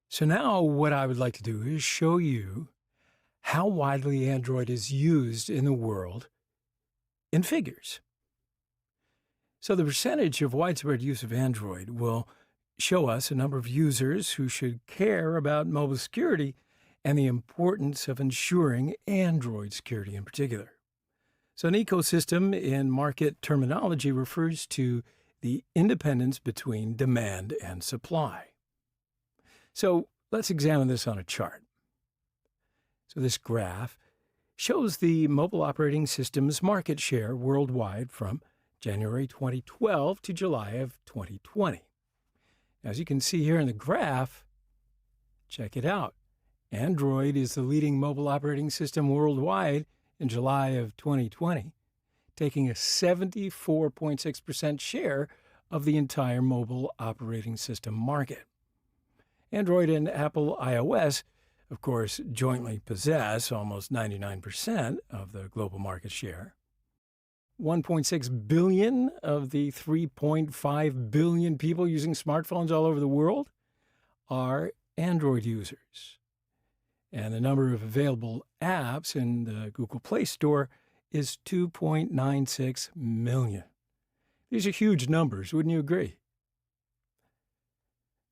So now what I would like to do is show you how widely Android is used in the world in figures. So the percentage of widespread use of Android will show us a number of users who should care about mobile security and the importance of ensuring Android security in particular. So an ecosystem in market terminology refers to the independence between demand and supply. So let's examine this on a chart. So this graph shows the mobile operating system's market share worldwide from January 2012 to July of 2020. As you can see here in the graph, check it out. Android is the leading mobile operating system worldwide in July of 2020, taking a 74.6% share of the entire mobile operating system market. Android and Apple iOS, of course, jointly possess almost 99% of the global market share. 1.6 billion of the 3.5 billion people using smartphones all over the world are Android users. And the number of available apps in the Google Play Store is 2.96 million. These are huge numbers, wouldn't you agree?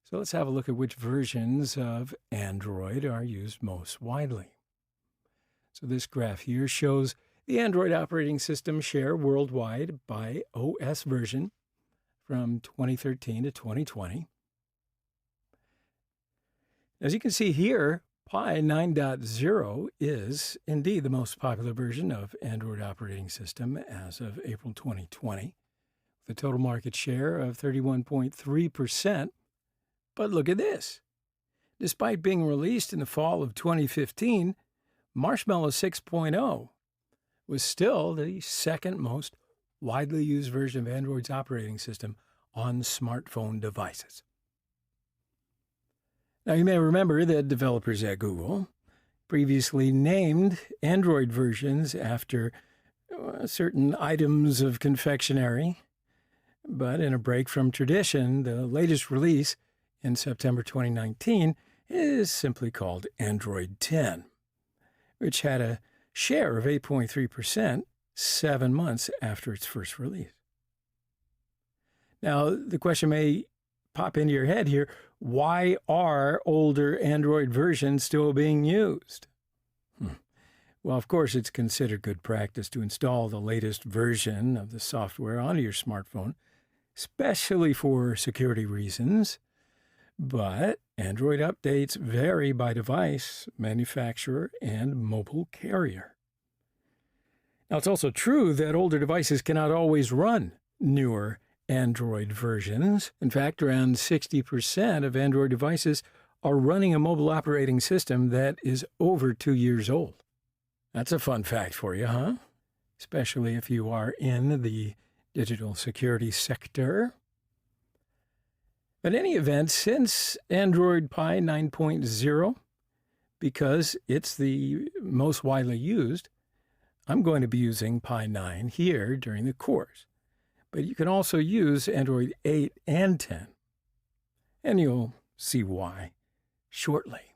So let's have a look at which versions of Android are used most widely. So this graph here shows the Android operating system share worldwide by OS version from 2013 to 2020. As you can see here, Pi 9.0 is indeed the most popular version of Android operating system as of April 2020, with a total market share of 31.3%. But look at this. Despite being released in the fall of 2015, Marshmallow 6.0 was still the second most widely used version of Android's operating system on smartphone devices. Now, you may remember that developers at Google previously named Android versions after certain items of confectionery, but in a break from tradition, the latest release in September 2019 is simply called Android 10, which had a share of 8.3% 7 months after its first release. Now, the question may pop into your head here, why are older Android versions still being used? Well, of course, it's considered good practice to install the latest version of the software onto your smartphone, especially for security reasons. But Android updates vary by device, manufacturer, and mobile carrier. Now, it's also true that older devices cannot always run newer Android versions. In fact, around 60% of Android devices are running a mobile operating system that is over 2 years old. That's a fun fact for you, huh? Especially if you are in the digital security sector. In any event, since Android Pi 9.0, because it's the most widely used, I'm going to be using Pi 9 here during the course. But you can also use Android 8 and 10, and you'll see why shortly.